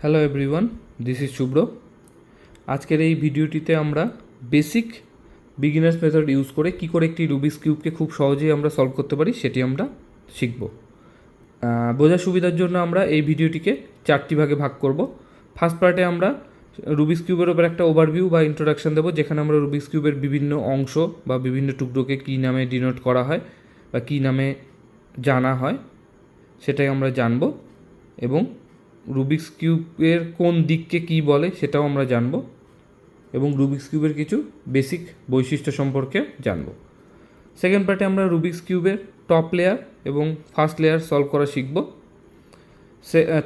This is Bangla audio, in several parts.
হ্যালো এভরিওয়ান, দিস ইজ শুভ্র। আজকের এই ভিডিওটিতে আমরা বেসিক বিগিনার্স মেথড ইউজ করে কী করে একটি রুবিক্স কিউবকে খুব সহজেই আমরা সলভ করতে পারি সেটি আমরা শিখব। বোঝার সুবিধার জন্য আমরা এই ভিডিওটিকে 4টি ভাগে ভাগ করব। ফার্স্ট পার্টে আমরা রুবিক্স কিউবের ওপর একটা ওভারভিউ বা ইন্ট্রোডাকশন দেবো, যেখানে আমরা রুবিক্স কিউবের বিভিন্ন অংশ বা বিভিন্ন টুকরোকে কী নামে ডিনোট করা হয় বা কী নামে জানা হয় সেটাই আমরা জানব, এবং রুবিক্স কিউবের কোন দিককে কী বলে সেটাও আমরা জানব, এবং রুবিক্স কিউবের কিছু বেসিক বৈশিষ্ট্য সম্পর্কে জানব। সেকেন্ড পার্টে আমরা রুবিক্স কিউবের টপ লেয়ার এবং ফার্স্ট লেয়ার সলভ করা শিখব।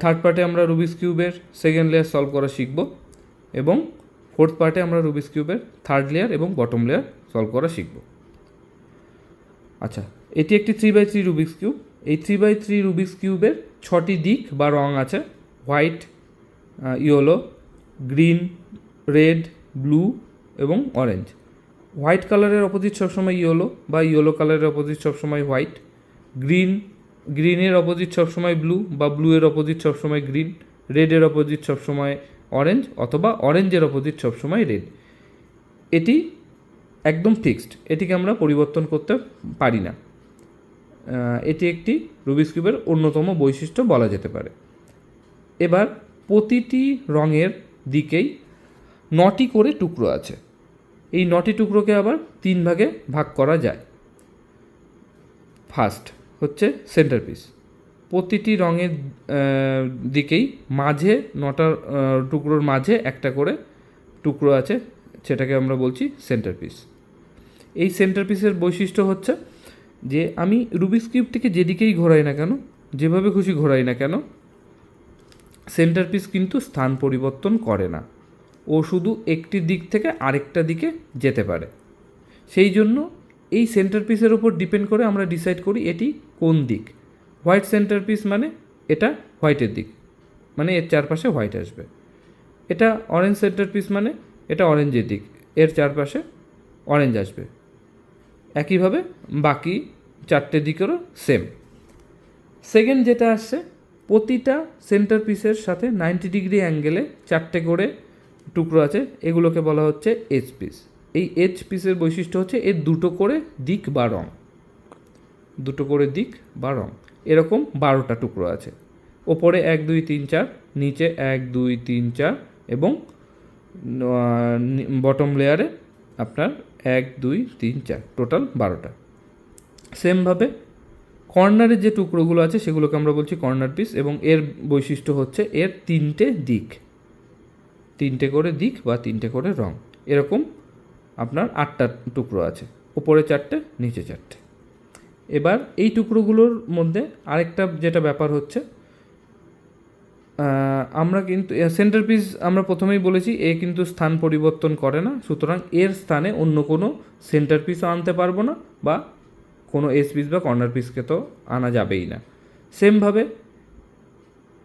থার্ড পার্টে আমরা রুবিক্স কিউবের সেকেন্ড লেয়ার সলভ করা শিখব, এবং ফোর্থ পার্টে আমরা রুবিক্স কিউবের থার্ড লেয়ার এবং বটম লেয়ার সলভ করা শিখব। আচ্ছা, এটি একটি 3x3 রুবিক্স কিউব। এই 3x3 রুবিক্স কিউবের 6টি দিক বা রং আছে: white, yellow, green, red, blue এবং অরেঞ্জ। হোয়াইট কালারের অপোজিট সবসময় ইয়েলো বা ইয়েলো কালারের অপোজিট সবসময় হোয়াইট। গ্রিনের অপোজিট সবসময় ব্লু বা ব্লুয়ের অপোজিট সবসময় গ্রিন। রেডের অপোজিট সবসময় অরেঞ্জ অথবা অরেঞ্জের অপোজিট সবসময় রেড। এটি একদম ফিক্সড, এটিকে আমরা পরিবর্তন করতে পারি না। এটি একটি রুবিক্স কিউবের অন্যতম বৈশিষ্ট্য বলা যেতে পারে। এবার প্রতিটি রঙের দিকেই 9টি করে টুকরো আছে। এই 9টি টুকরোকে আবার 3 ভাগে ভাগ করা যায়। ফার্স্ট হচ্ছে সেন্টারপিস। প্রতিটি রঙের দিকেই মাঝে 9টা টুকরোর মাঝে একটা করে টুকরো আছে, সেটাকে আমরা বলছি সেন্টারপিস। এই সেন্টারপিসের বৈশিষ্ট্য হচ্ছে যে আমি রুবিক্স কিউবটিকে যেদিকেই ঘোরাই না কেন, যেভাবে খুশি ঘোরাই না কেন, সেন্টারপিস কিন্তু স্থান পরিবর্তন করে না। ও শুধু একটি দিক থেকে আরেকটা দিকে যেতে পারে। সেই জন্য এই সেন্টারপিসের ওপর ডিপেন্ড করে আমরা ডিসাইড করি এটি কোন দিক। হোয়াইট সেন্টারপিস মানে এটা হোয়াইটের দিক, মানে এর চারপাশে হোয়াইট আসবে। এটা অরেঞ্জ সেন্টারপিস মানে এটা অরেঞ্জের দিক, এর চারপাশে অরেঞ্জ আসবে। একইভাবে বাকি 4টে দিকেরও সেম। সেকেন্ড যেটা আসছে, প্রতিটা সেন্টার পিসের সাথে 90 ডিগ্রি অ্যাঙ্গেলে 4টে করে টুকরো আছে, এগুলোকে বলা হচ্ছে এজ পিস। এই এজ পিসের বৈশিষ্ট্য হচ্ছে এর 2টো করে দিক বা রং, 2টো করে দিক বা রং। এরকম 12টা টুকরো আছে। ওপরে 1 2 3 4, নিচে 1 2 3 4 এবং বটম লেয়ারে আপনার 1 2 3 4, টোটাল 12টা। সেমভাবে কর্নারে যে টুকরোগুলো আছে সেগুলোকে আমরা বলছি কর্নার পিস, এবং এর বৈশিষ্ট্য হচ্ছে এর 3টে দিক, 3টে করে দিক বা 3টে করে রং। এরকম আপনার 8টা টুকরো আছে, ওপরে 4টে নিচে 4টে। এবার এই টুকরোগুলোর মধ্যে আরেকটা যেটা ব্যাপার হচ্ছে, আমরা কিন্তু সেন্টার পিস আমরা প্রথমেই বলেছি এ কিন্তু স্থান পরিবর্তন করে না, সুতরাং এর স্থানে অন্য কোনো সেন্টার পিসও আনতে পারবো না, বা কোনো এস পিস বা কর্নার পিসকে তো আনা যাবেই না। সেমভাবে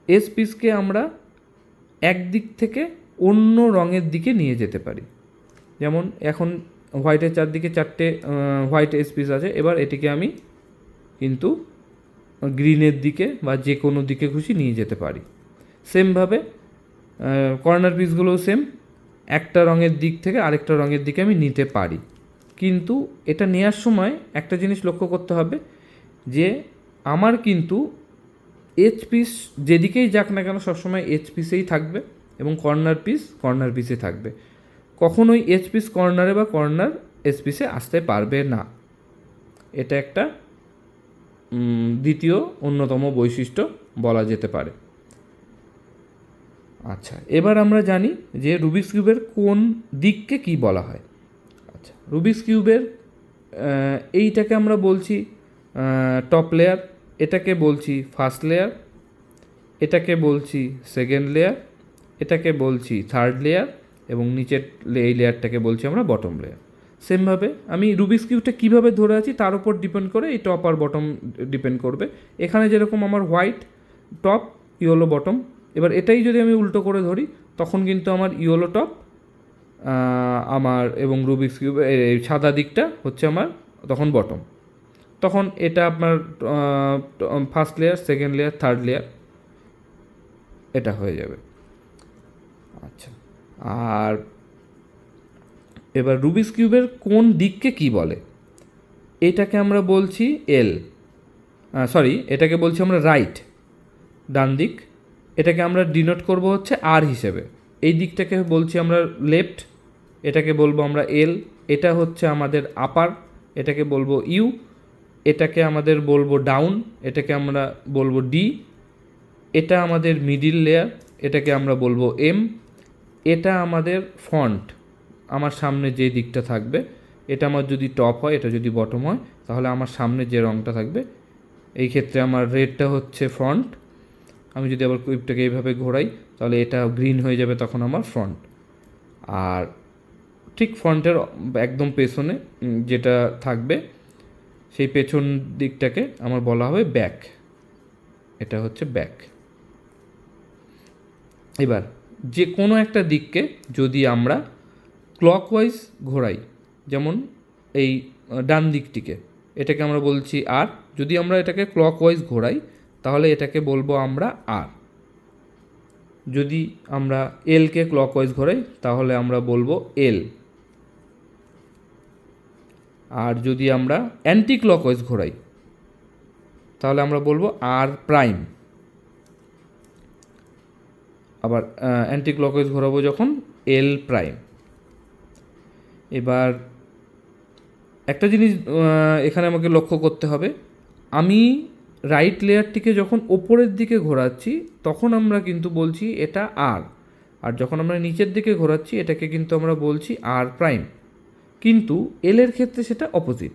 এস পিসকে আমরা এক দিক থেকে অন্য রঙের দিকে নিয়ে যেতে পারি। যেমন এখন হোয়াইটের চারদিকে 4টে হোয়াইট এস পিস আছে, এবার এটিকে আমি কিন্তু গ্রিনের দিকে বা যে কোনো দিকে খুশি নিয়ে যেতে পারি। সেমভাবে কর্নার পিসগুলোও সেম, একটা রঙের দিক থেকে আরেকটা রঙের দিকে আমি নিতে পারি। কিন্তু এটা নেওয়ার সময় একটা জিনিস লক্ষ্য করতে হবে যে আমার কিন্তু এজ পিস যেদিকেই যাক না কেন সবসময় এজ পিসেই থাকবে, এবং কর্নার পিসে থাকবে। কখনোই এজ পিস কর্নারে বা কর্নার এজ পিসে আসতে পারবে না। এটা একটা দ্বিতীয় অন্যতম বৈশিষ্ট্য বলা যেতে পারে। আচ্ছা, এবার আমরা জানি যে রুবিক্স কিউবের কোন দিককে কী বলা হয়। আচ্ছা, রুবিক্স কিউবের এইটাকে আমরা বলছি টপ লেয়ার, এটাকে বলছি ফার্স্ট লেয়ার, এটাকে বলছি সেকেন্ড লেয়ার, এটাকে বলছি থার্ড লেয়ার, এবং নিচের এই লেয়ারটাকে বলছি আমরা বটম লেয়ার। সেমভাবে আমি রুবিক্স কিউবটা কীভাবে ধরে আছি তার উপর ডিপেন্ড করে এই টপ আর বটম ডিপেন্ড করবে। এখানে যেরকম আমার হোয়াইট টপ, ইয়েলো বটম, এবার এটাই যদি আমি উল্টো করে ধরি তখন কিন্তু আমার ইয়েলো টপ আমার এবং রুবিক্স কিউব এই সাদা দিকটা হচ্ছে আমার তখন বটম। তখন এটা আপনার first layer, second layer, third layer, এটা হয়ে যাবে। আচ্ছা, আর এবার রুবিক্স কিউবের কোন দিককে কি বলে? এটাকে আমরা বলছি এল, এটাকে বলছি আমরা রাইট, ডান দিক। এটাকে আমরা ডিনোট করব হচ্ছে আর হিসেবে। এই দিকটাকে বলছি আমরা লেফট, এটাকে বলবো আমরা এল। এটা হচ্ছে আমাদের আপার, এটাকে বলবো ইউ। এটাকে আমাদের বলবো ডাউন, এটাকে আমরা বলবো ডি। এটা আমাদের মিডিল লেয়ার, এটাকে আমরা বলবো এম। এটা আমাদের ফন্ট, আমার সামনে যে দিকটা থাকবে, এটা আমার যদি টপ হয়, এটা যদি বটম হয়, তাহলে আমার সামনে যে রঙটা থাকবে, এই ক্ষেত্রে আমার রেডটা হচ্ছে ফ্রন্ট। আমি যদি আবার কুইপটাকে এইভাবে ঘোরাই, তাহলে এটা গ্রিন হয়ে যাবে, তখন আমার ফ্রন্ট। আর ঠিক ফ্রন্টের একদম পেছনে যেটা থাকবে, সেই পেছন দিকটাকে আমার বলা হবে ব্যাক। এটা হচ্ছে ব্যাক। এবার যে কোনো একটা দিককে যদি আমরা ক্লকওয়াইজ ঘোরাই, যেমন এই ডান দিকটিকে, এটাকে আমরা বলছি আর। যদি আমরা এটাকে ক্লকওয়াইজ ঘোরাই, তাহলে এটাকে বলবো আমরা আর। যদি আমরা এলকে ক্লকওয়াইজ ঘোরাই, তাহলে আমরা বলবো এল। আর যদি আমরা অ্যান্টি ক্লকওয়াইজ ঘোরাই, তাহলে আমরা বলবো আর প্রাইম। আবার অ্যান্টি ক্লকওয়াইজ ঘোরাবো যখন, এল প্রাইম। এবার একটা জিনিস এখানে আমাকে লক্ষ্য করতে হবে, আমি রাইট লেয়ারটিকে যখন ওপরের দিকে ঘোরাচ্ছি, তখন আমরা কিন্তু বলছি এটা আর। আর যখন আমরা নিচের দিকে ঘোরাচ্ছি, এটাকে কিন্তু আমরা বলছি আর প্রাইম। কিন্তু এলের ক্ষেত্রে সেটা অপোজিট।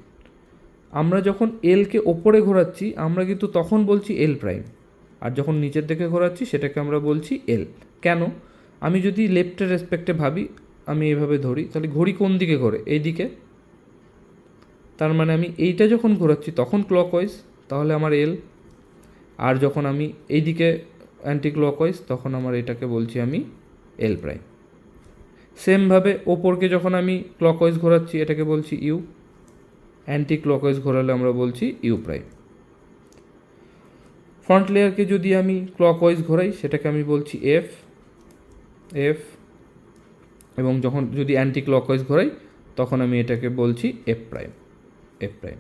আমরা যখন এলকে ওপরে ঘোরাচ্ছি, আমরা কিন্তু তখন বলছি এল প্রাইম। আর যখন নিচের দিকে ঘোরাচ্ছি, সেটাকে আমরা বলছি এল। কেন? আমি যদি লেফটের রেসপেক্টে ভাবি, আমি এইভাবে ধরি, তাহলে ঘড়ি কোন দিকে ঘোরে? এই দিকে। তার মানে আমি এইটা যখন ঘোরাচ্ছি তখন ক্লকওয়াইজ, তাহলে আমার এল। আর যখন আমি এই দিকে অ্যান্টি ক্লকওয়াইজ, তখন আমার এটাকে বলছি আমি এল প্রাইম। সেমভাবে ওপরকে যখন আমি ক্লকওয়াইজ ঘোরাচ্ছি, এটাকে বলছি ইউ। অ্যান্টি ক্লকওয়াইজ ঘোরালে আমরা বলছি ইউ প্রাইম। ফ্রন্ট লেয়ারকে যদি আমি ক্লকওয়াইজ ঘোরাই, সেটাকে আমি বলছি এফ, এফ। এবং যখন যদি অ্যান্টি ক্লকওয়াইজ ঘোরাই, তখন আমি এটাকে বলছি এফ প্রাইম, এফ প্রাইম।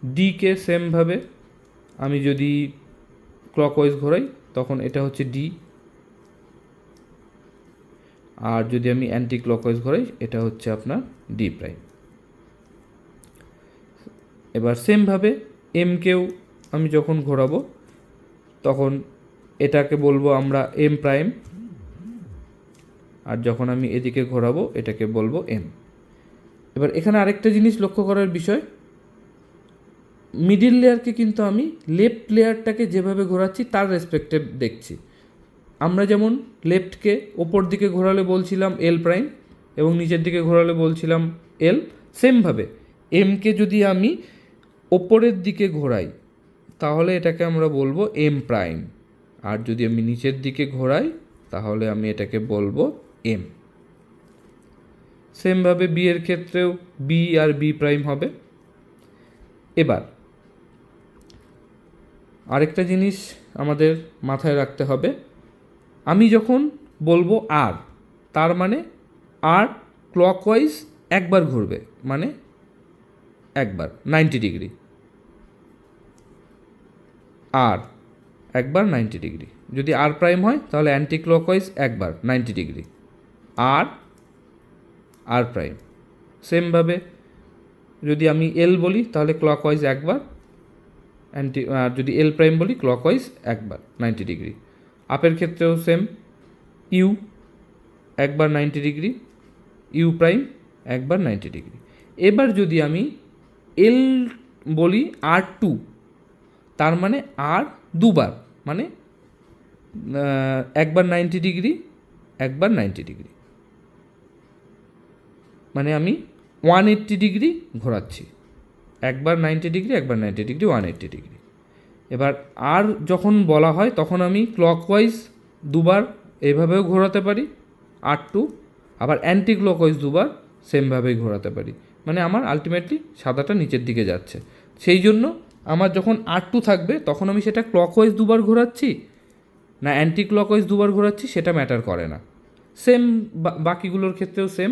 ডিকে সেমভাবে আমি যদি ক্লকওয়াইজ ঘোরাই, তখন এটা হচ্ছে ডি। আর যদি আমি অ্যান্টি ক্লকওয়াইজ ঘোরাই, এটা হচ্ছে আপনার ডি প্রাইম। এবার সেমভাবে এমকেও আমি যখন ঘোরাবো, তখন এটাকে বলবো আমরা এম প্রাইম। আর যখন আমি এদিকে ঘোরাবো, এটাকে বলবো এম। এবার এখানে আরেকটা জিনিস লক্ষ্য করার বিষয়, মিডিল লেয়ারকে কিন্তু আমি লেফট লেয়ারটাকে যেভাবে ঘোরাচ্ছি তার রেসপেক্টে দেখছি। আমরা যেমন লেফটকে ওপর দিকে ঘোরালে বলছিলাম এল প্রাইম, এবং নিচের দিকে ঘোরালে বলছিলাম এল। সেমভাবে এমকে যদি আমি ওপরের দিকে ঘোরাই, তাহলে এটাকে আমরা বলবো এম প্রাইম। আর যদি আমি নিচের দিকে ঘোরাই, তাহলে আমি এটাকে বলবো এম। সেমভাবে বি এর ক্ষেত্রেও বি আর বি প্রাইম হবে। এবার আরেকটা জিনিস আমাদের মাথায় রাখতে হবে, আমি যখন বলবো আর, তার মানে আর ক্লকওয়াইজ একবার ঘুরবে, মানে একবার 90 ডিগ্রি। আর একবার 90 ডিগ্রি। যদি আর প্রাইম হয়, তাহলে অ্যান্টি ক্লকওয়াইজ একবার 90 ডিগ্রি। আর আর প্রাইম। সেমভাবে যদি আমি এল বলি, তাহলে ক্লকওয়াইজ একবার, আর যদি এল প্রাইম বলি, ক্লকওয়াইজ একবার 90 ডিগ্রি। আপের ক্ষেত্রেও সেম, ইউ একবার 90 ডিগ্রি, ইউ প্রাইম একবার 90 ডিগ্রি। এবার যদি আমি এল বলি আর টু, তার মানে আর দুবার, মানে একবার 90 ডিগ্রি, একবার 90 ডিগ্রি, মানে আমি 180 ডিগ্রি ঘোরাচ্ছি। একবার 90 ডিগ্রি, একবার 90 ডিগ্রি, 180 ডিগ্রি। এবার আর যখন বলা হয়, তখন আমি ক্লকওয়াইজ দুবার এইভাবেও ঘোরাতে পারি আর টু, আবার অ্যান্টি ক্লকওয়াইজ দুবার সেমভাবেই ঘোরাতে পারি। মানে আমার আলটিমেটলি সাদাটা নিচের দিকে যাচ্ছে। সেই জন্য আমার যখন আর টু থাকবে, তখন আমি সেটা ক্লকওয়াইজ দুবার ঘোরাচ্ছি না অ্যান্টি ক্লকওয়াইজ দুবার ঘোরাচ্ছি, সেটা ম্যাটার করে না। সেম বাকিগুলোর ক্ষেত্রেও সেম,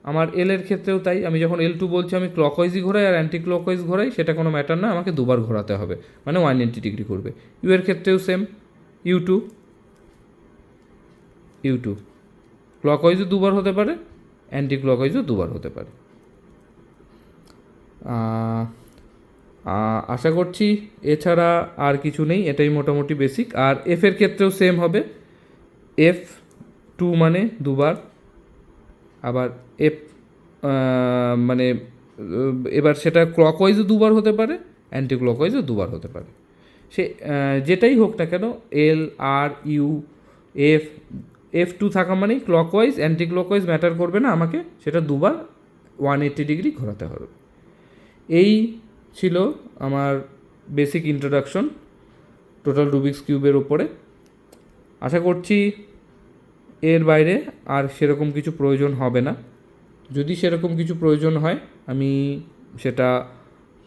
আমার এলের ক্ষেত্রেও তাই। আমি যখন L2 বলছি আমি ক্লকওয়াইজই ঘোরাই আর অ্যান্টি ক্লকওয়াইজ ঘোরাই, সেটা কোনো ম্যাটার না, আমাকে দুবার ঘোরাতে হবে, মানে 180 ডিগ্রি করবে। ইউ এর ক্ষেত্রেও সেম, U2 ক্লকওয়াইজও দুবার হতে পারে, অ্যান্টি ক্লকওয়াইজও দুবার হতে পারে। আশা করছি এছাড়া আর কিছু নেই, এটাই মোটামুটি বেসিক। আর এফের ক্ষেত্রেও সেম হবে, F2 মানে দুবার, আবার এফ মানে এবার সেটা ক্লকওয়াইজও দুবার হতে পারে, অ্যান্টি ক্লকওয়াইজও দুবার হতে পারে। সে যেটাই হোক না কেন, L, R, U, F2 থাকা মানেই ক্লকওয়াইজ, অ্যান্টি ক্লকওয়াইজ ম্যাটার করবে না, আমাকে সেটা দুবার 180 ডিগ্রি ঘোরাতে হবে। এই ছিল আমার বেসিক ইন্ট্রোডাকশন টোটাল রুবিক্স কিউবের ওপরে। আশা করছি এর বাইরে আর সেরকম কিছু প্রয়োজন হবে না। যদি সেরকম কিছু প্রয়োজন হয় আমি সেটা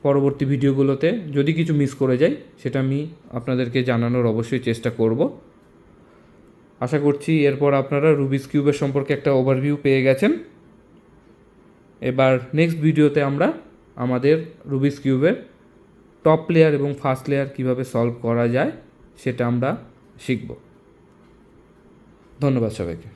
পরবর্তী ভিডিওগুলোতে, যদি কিছু মিস করে যাই সেটা আমি আপনাদেরকে জানানোর অবশ্যই চেষ্টা করব। আশা করছি এরপর আপনারা রুবিক্স কিউবের সম্পর্কে একটা ওভারভিউ পেয়ে গেছেন। এবার নেক্সট ভিডিওতে আমরা আমাদের রুবিক্স কিউবের টপ লেয়ার এবং ফার্স্ট লেয়ার কীভাবে সলভ করা যায় সেটা আমরা শিখব। ধন্যবাদ সবাইকে।